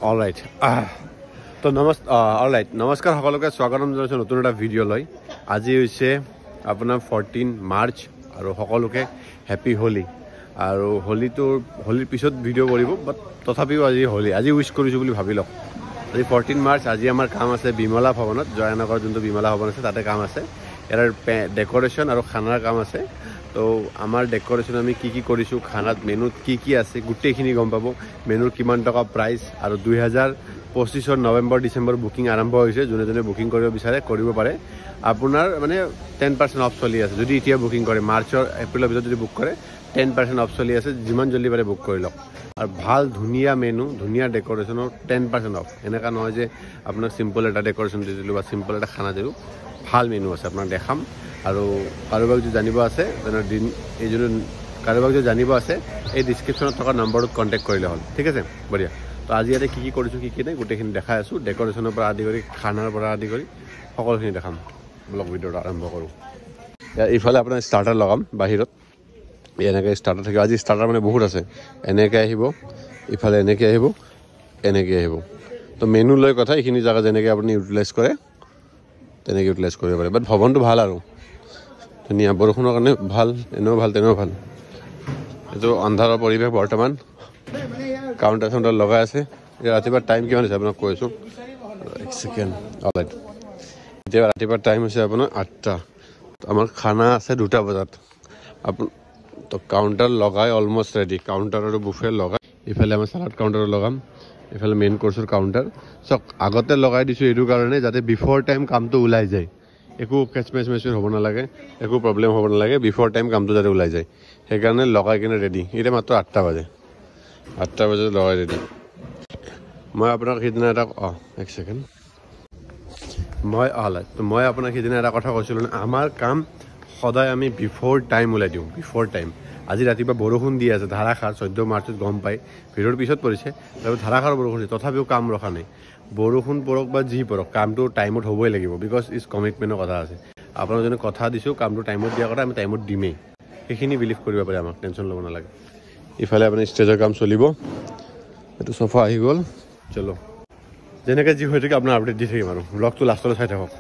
Alright তো নমস্কাৰ সকলোকে স্বাগতম জনাইছোঁ নতুন এটা ভিডিঅ' লৈ। আজি হৈছে আপোনাৰ 14 মাৰ্চ আৰু সকলোকে হেপী হোলী। আৰু হোলীৰ পিছত ভিডিঅ' কৰিব, বাট তথাপিও আজি উইচ কৰিছোঁ বুলি ভাবি লওক। আজি 14 মাৰ্চ, আজি আমাৰ কাম আছে বিমলা ভৱনত, জয়ানগৰ যোনটো বিমলা ভৱন আছে তাতে কাম আছে। ইয়াৰ ডেক'ৰেশ্যন আৰু খানাৰ কাম আছে। তো আমাৰ ডেক'ৰেশ্যন আমি কি কৰিছোঁ, খানাত মেনুত কি আছে গোটেইখিনি গম পাব। মেনুৰ কিমান টকা প্ৰাইচ, আৰু 2025 নৱেম্বৰ ডিচেম্বৰ বুকিং আৰম্ভ হৈছে। যোনে বুকিং কৰিব বিচাৰে কৰিব পাৰে। আপোনাৰ মানে 10% অফ চলি আছে। যদি এতিয়া বুকিং কৰে, এপ্ৰিলৰ ভিতৰত যদি বুক কৰে 10% অফ চলি আছে। যিমান জল্দি পাৰে বুক কৰি লওক। আৰু ভাল ধুনীয়া মেনু, ধুনীয়া ডেক'ৰেশ্যনৰ 10% অফ। এনেকুৱা নহয় যে আপোনাক চিম্পল এটা ডেক'ৰেশ্যন দি দিলোঁ বা চিম্পল এটা খানা দিলোঁ। ভাল মেনু আছে, আপোনাক দেখাম। আৰু কাৰোবাক যদি জানিব আছে এই ডিছক্ৰিপশ্যনত থকা নম্বৰটোত কণ্টেক্ট কৰিলে হ'ল। ঠিক আছে, বঢ়িয়া। তো আজি ইয়াতে কি কৰিছোঁ কি নাই গোটেইখিনি দেখাই আছোঁ। ডেক'ৰেশ্যনৰ পৰা আদি কৰি খানাৰ পৰা আদি কৰি সকলোখিনি দেখাম। ব্লগ ভিডিঅ'টো আৰম্ভ কৰোঁ। ইফালে আপোনাৰ ষ্টাৰ্টাৰ লগাম বাহিৰত। এনেকৈ ষ্টাৰ্টাৰ থাকিব। আজি ষ্টাৰ্টাৰ মানে বহুত আছে। এনেকৈ আহিব, ইফালে এনেকৈ আহিব, এনেকৈ আহিব। তো মেনু লৈ কথা, এইখিনি জেগা যেনেকৈ আপুনি ইউটিলাইজ কৰে তেনেকৈ ইউটিলাইজ কৰিব পাৰে। বাট ভৱনটো ভাল আৰু ধুনীয়া, বৰষুণৰ কাৰণে ভাল, এনেও ভাল তেনেও ভাল। এইটো অন্ধাৰৰ পৰিৱেশ বৰ্তমান। কাউণ্টাৰ লগাই আছে। ৰাতিপুৱা টাইম কিমান হৈছে আপোনাক কৈ আছোঁ, এক ছেকেণ্ড। অলৰাইট, এতিয়া ৰাতিপুৱা টাইম হৈছে আপোনাৰ 8টা। আমাৰ খানা আছে 2টা বজাত। তো কাউণ্টাৰ লগাই অলমষ্ট ৰেডি। কাউণ্টাৰ আৰু বুফে লগাই, ইফালে আমাৰ চালাড কাউণ্টাৰো লগাম, ইফালে মেইন কৰ্চৰ কাউণ্টাৰ। চক আগতে লগাই দিছোঁ এইটো কাৰণে যাতে বিফৰ টাইম কামটো ওলাই যায়। একো কেচমেচ হ'ব নালাগে, একো প্ৰব্লেম হ'ব নালাগে। বিফৰ টাইম কামটো যাতে ওলাই যায়, সেইকাৰণে লগাই কিনে ৰেডি। এতিয়া মাত্ৰ 8টা বাজে। 8টা বজাত লগাই ৰেডি। মই আপোনাক সিদিনা এক ছেকেণ্ড। মই আপোনাক সিদিনা এটা কথা কৈছিলোঁ, আমাৰ কাম সদায় আমি বিফৰ টাইম ওলাই দিওঁ। Before time. আজি ৰাতিপুৱা বৰষুণ দি আছে ধাৰাসাৰ। 14 মাৰ্চত গম পায়, ভিৰৰ পিছত পৰিছে। তাৰপিছত ধাৰাসাৰ বৰষুণ দিছে, তথাপিও কাম ৰখা নাই। বৰষুণ পৰক বা যি পৰক, কামটো টাইমত হ'বই লাগিব। বিকজ ইজ কমিটমেণ্টৰ কথা আছে। আপোনাক যদি কথা দিছোঁ কামটো টাইমত দিয়াৰ কথা, আমি টাইমত দিমেই। সেইখিনি বিলিভ কৰিব পাৰে, আমাক টেনশ্যন ল'ব নালাগে। ইফালে আপুনি ষ্টেজৰ কাম চলিব। এইটো চফা আহি গ'ল। চলো, যেনেকৈ যি হৈ থাকে আপোনাৰ আপডেট দি থাকিম আৰু ব্লগটো লাষ্টলৈ চাই থাকক।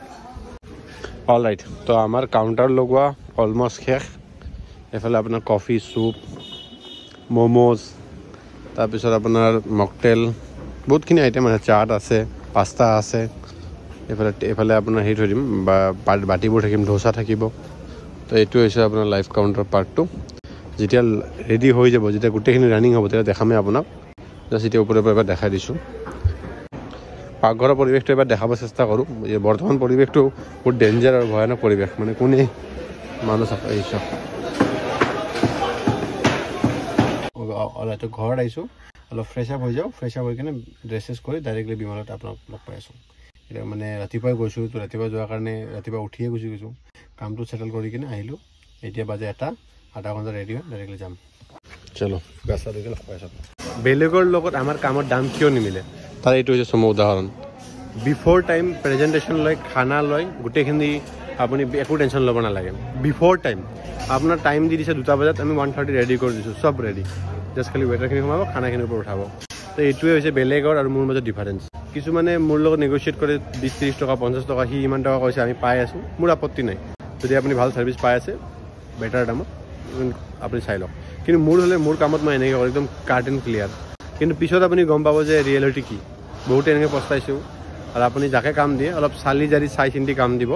অলৰাইট, তো আমাৰ কাউণ্টাৰ লগোৱা অলমষ্ট শেষ। এইফালে আপোনাৰ কফি, চুপ, ম'ম'জ, তাৰপিছত আপোনাৰ মকটেল, বহুতখিনি আইটেম আছে। চাট আছে, পাস্তা আছে। এইফালে আপোনাৰ হেৰি থৈ দিম, বাতিবোৰ থাকিম, ধোচা থাকিব। তো এইটো হৈছে আপোনাৰ লাইভ কাউণ্টাৰ পাৰ্টটো। যেতিয়া ৰেডি হৈ যাব, যেতিয়া গোটেইখিনি ৰানিং হ'ব, তেতিয়া দেখামেই আপোনাক। জাষ্ট এতিয়া ওপৰৰ পৰা এবাৰ দেখাই দিছোঁ। পাকঘৰৰ পৰিৱেশটো এবাৰ দেখাব চেষ্টা কৰোঁ। বৰ্তমান পৰিৱেশটো বহুত ডেঞ্জাৰ আৰু ভয়ানক পৰিৱেশ। মানে কোনে মানুহ চাপ আহিছোঁ। অলৰাইট, ঘৰত আহিছোঁ, অলপ ফ্ৰেছ আপ হৈ যাওঁ। ফ্ৰেছ আপ হৈ কিনে ড্ৰেছেছ কৰি ডাইৰেক্টলি বিমানত আপোনাক লগ পাই আছোঁ। এতিয়া মানে ৰাতিপুৱাই গৈছোঁ, তো ৰাতিপুৱা যোৱাৰ কাৰণে ৰাতিপুৱা উঠিয়ে গুচি গৈছোঁ। কামটো ছেটেল কৰি কিনে আহিলোঁ। এতিয়া বাজে 1টা, আধা ঘণ্টা ৰেডি হৈ ডাইৰেক্টলি যাম। চলো, গাছা দিকে লগ পাই আছোঁ। বেলেগৰ লগত আমাৰ কামৰ দাম কিয় নিমিলে, তাৰ এইটো হৈছে চমু উদাহৰণ। বিফৰ টাইম প্ৰেজেণ্টেশ্যন লৈ, খানা লৈ, গোটেইখিনি আপুনি একো টেনশ্যন ল'ব নালাগে। বিফৰ টাইম আপোনাৰ টাইম দি দিছে 2টা বজাত, আমি 1:30 ৰেডি কৰি দিছোঁ, চব ৰেডি। জাষ্ট খালি ৱেটাৰখিনি সোমাব, খানাখিনিৰ ওপৰত উঠাব। তো এইটোৱে হৈছে বেলেগৰ আৰু মোৰ মাজত ডিফাৰেঞ্চ। কিছুমানে মোৰ লগত নেগচিয়েট কৰে 20-30 টকা, 50 টকা, সি ইমান টকা কৈছে, আমি পাই আছোঁ। মোৰ আপত্তি নাই। যদি আপুনি ভাল ছাৰ্ভিচ পাই আছে বেটাৰ দামত, আপুনি চাই লওক। কিন্তু মোৰ কামত মই এনেকৈ কৰোঁ, একদম কাট এণ্ড ক্লিয়াৰ। কিন্তু পিছত আপুনি গম পাব যে ৰিয়েলিটি কি। বহুতে এনেকৈ পস্তাইছোঁ। আৰু আপুনি যাকে কাম দিয়ে অলপ চালি জাৰি চাই চিন্তি কাম দিব।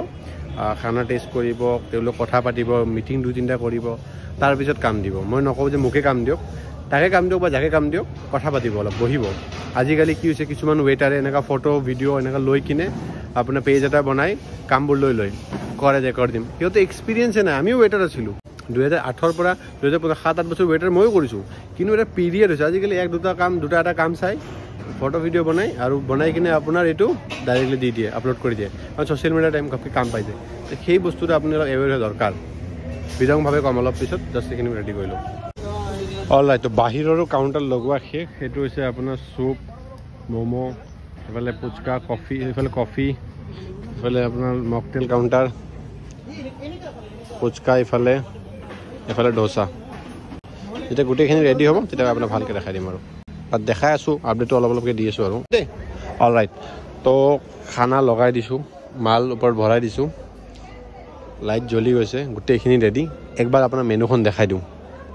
খানা টেষ্ট কৰিব, তেওঁলোক কথা পাতিব, মিটিং 2-3টা কৰিব, তাৰপিছত কাম দিব। মই নকওঁ যে মোকে কাম দিয়ক, তাকে কাম দিয়ক বা যাকে কাম দিয়ক, কথা পাতিব, অলপ বহিব। আজিকালি কি হৈছে, কিছুমান ৱেটাৰে এনেকুৱা ফটো ভিডিঅ' এনেকুৱা লৈ কিনে আপোনাৰ পেজ এটা বনাই কামবোৰ লৈ কৰে যে কৰি দিম। সিহঁতে এক্সপিৰিয়েঞ্চে নাই। আমিও ৱেটাৰ আছিলোঁ 2008 পৰা 2007-8 বছৰ ৱেটাৰ ময়ো কৰিছোঁ। কিন্তু এটা পিৰিয়ড হৈছে আজিকালি 1-2 কাম চাই ফটো ভিডিঅ' বনাই, আৰু বনাই কিনে আপোনাৰ এইটো ডাইৰেক্টলি দি দিয়ে, আপলোড কৰি দিয়ে। কাৰণ ছ'চিয়েল মিডিয়া টাইম কাম পাই যায়। সেই বস্তুটো আপুনি অলপ এৱেৰ হোৱা দৰকাৰ। বিতংভাৱে কম, অলপ পিছত জাষ্ট এইখিনি ৰেডি কৰি লওঁ। অলৰাইট, তো বাহিৰৰো কাউণ্টাৰ লগোৱা শেষ। সেইটো হৈছে আপোনাৰ চুপ, ম'ম', এইফালে ফুচকা, কফি, এইফালে আপোনাৰ মকটেল কাউণ্টাৰ, ফুচকা, এইফালে ধোচা। যেতিয়া গোটেইখিনি ৰেডি হ'ব তেতিয়া আপোনাক ভালকৈ দেখাই দিম আৰু। বাট দেখাই আছোঁ আপডেটটো অলপ অলপকৈ দি আছোঁ আৰু দেই অল ৰাইট তো খানা লগাই দিছোঁ মাল ওপৰত ভৰাই দিছোঁ লাইট জ্বলি গৈছে গোটেইখিনি ৰেডি একবাৰ আপোনাৰ মেনুখন দেখাই দিওঁ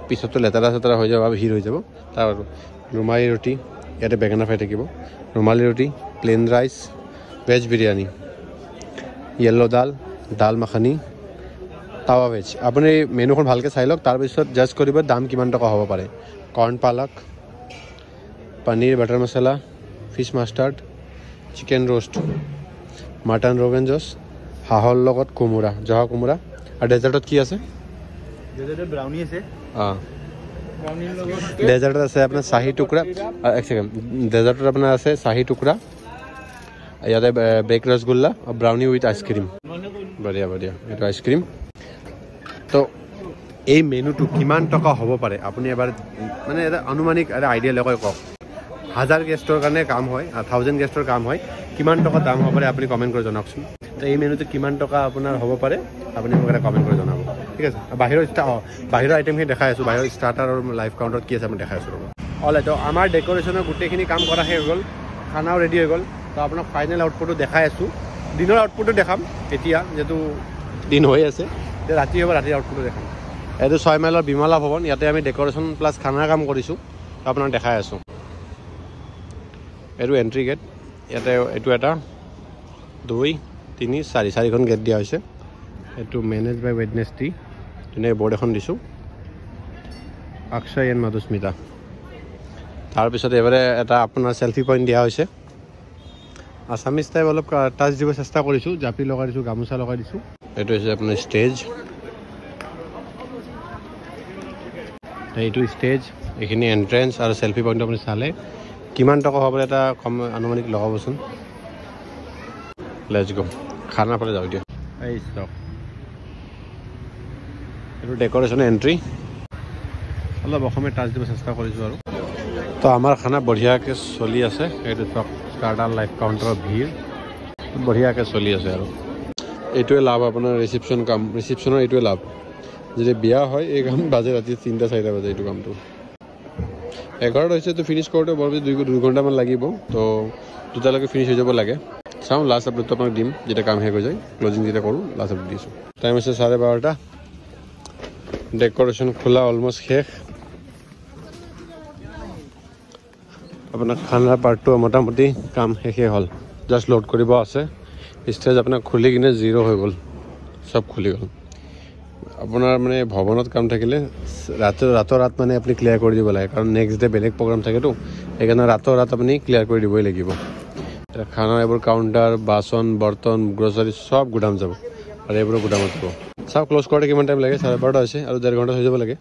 পিছততো লেতেৰা চেতেৰা হৈ যাব আৰু ভিৰ হৈ যাব তাৰ ৰুমালী ৰুটি ইয়াতে বেঙেনা ফ্ৰাই থাকিব rumali roti plain rice veg biryani yellow dal makhani টাৱা ভেজ আপুনি মেনুখন ভালকৈ চাই লওক তাৰপিছত জাজ কৰিব দাম কিমান টকা হ'ব পাৰে corn palak paneer butter masala fish mustard chicken roast mutton rogan josh হাঁহৰ লগত কোমোৰা জহা কোমোৰা আৰু ডেজাৰ্টত কি আছে ব্ৰাউনি আছে অঁ ডেজাৰ্টত আছে আপোনাৰ চাহী টুকুৰা এক ছেকেণ্ড ডেজাৰ্টত আপোনাৰ আছে চাহী টুকুৰা ইয়াতে বেক ৰসগোল্লা আৰু ব্ৰাউনি উইথ আইচক্ৰীম বঢ়িয়া এইটো আইচক্ৰীম তো এই মেনুটো কিমান টকা হ'ব পাৰে আপুনি এবাৰ মানে এটা আনুমানিক এটা আইডিয়া লগাই কওক 1000 গেষ্টৰ কাৰণে কাম হয় 1000 গেষ্টৰ কাম হয় কিমান টকা দাম হ'ব পাৰে আপুনি কমেণ্ট কৰি জনাওকচোন তো এই মেনুটো কিমান টকা আপোনাৰ হ'ব পাৰে আপুনি মোক এটা কমেণ্ট কৰি জনাব ঠিক আছে বাহিৰৰ আইটেমখিনি দেখাই আছোঁ বাহিৰৰ ষ্টাৰ্টাৰ আৰু লাইভ কাউণ্টাৰত কি আছে আমি দেখাই আছোঁ ৰ'ব অল তো আমাৰ ডেক'ৰেশ্যনৰ গোটেইখিনি কাম কৰা শেষ হৈ গ'ল খানাও ৰেডি হৈ গ'ল তো আপোনাক ফাইনেল আউটপুটটো দেখাই আছোঁ দিনৰ আউটপুটটো দেখাম এতিয়া যিহেতু দিন হৈ আছে ৰাতি হ'ব ৰাতিৰ আউটপুটটো দেখাম এইটো 6 মাইলৰ বিমলা ভৱন ইয়াতে আমি ডেক'ৰেশ্যন প্লাছ খানাৰ কাম কৰিছোঁ আপোনাক দেখাই আছোঁ এইটো এণ্ট্ৰি গেট ইয়াতে এইটো এটা 2 3 4 4খন গেট দিয়া হৈছে এইটো মেনেজ বাই ৱেডনেছডে ধুনীয়া বৰ্ড এখন দিছোঁ অক্ষয় এণ্ড মধুস্মিতা তাৰপিছত এবাৰে এটা আপোনাৰ চেল্ফি পইণ্ট দিয়া হৈছে আছামিজ টাইপ অলপ টাচ দিব চেষ্টা কৰিছোঁ জাপি লগাই দিছোঁ গামোচা লগাই দিছোঁ এইটো হৈছে আপোনাৰ ষ্টেজ এইটো ষ্টেজ এইখিনি এণ্ট্ৰেঞ্চ আৰু চেল্ফি পইণ্টটো আপুনি চালে কিমান টকা হ'ব এটা কম আনুমানিক লগাবচোন লেটছ গো খানাৰ ফালে যাওঁ দিয়া এই চাওক এইটো ডেক'ৰেশ্যনৰ এণ্ট্ৰি অলপ অসমীয়া টাচ দিব চেষ্টা কৰিছোঁ আৰু তো আমাৰ খানা বঢ়িয়াকৈ চলি আছে এইটো চাওক ষ্টাৰ্টাৰ লাইভ কাউণ্টাৰৰ ভিৰ বঢ়িয়াকৈ চলি আছে আৰু এইটোৱে লাভ আপোনাৰ ৰিচিপশ্যনৰ এইটোৱে লাভ যদি বিয়া হয় এই কাম বাজে ৰাতি 3-4 বাজে এইটো কামটো 11 হৈছে তো ফিনিছ কৰোঁতে বৰ বেছি 2 ঘণ্টামান লাগিব তো 2টালৈকে ফিনিছ হৈ যাব লাগে চাওঁ লাষ্ট আপডেটটো আপোনাক দিম যেতিয়া কাম শেষ হৈ যায় ক্লজিং যেতিয়া কৰোঁ লাষ্ট আপডেট দিছোঁ টাইম হৈছে 12:30 ডেক'ৰেশ্যন খোলা অলমষ্ট শেষ আপোনাৰ খানাৰ পাৰ্টটো মোটামুটি কাম শেষেই হ'ল জাষ্ট লোড কৰিব আছে ষ্টেজ আপোনাৰ খুলি কিনে 0 হৈ গ'ল চব খুলি গ'ল আপোনাৰ মানে ভৱনত কাম থাকিলে ৰাত মানে আপুনি ক্লিয়াৰ কৰি দিব লাগে কাৰণ নেক্সট ডে বেলেগ প্ৰগ্ৰাম থাকেতো সেইকাৰণে ৰাত আপুনি ক্লিয়াৰ কৰি দিবই লাগিব খানা এইবোৰ কাউণ্টাৰ বাচন বৰ্তন গ্ৰচাৰী চব গুদাম যাব আৰু এইবোৰো গুদামত যাব চাওক ক্ল'জ কৰোঁতে কিমান টাইম লাগে 12:30 হৈছে আৰু 1.5 ঘণ্টা হৈ যাব লাগে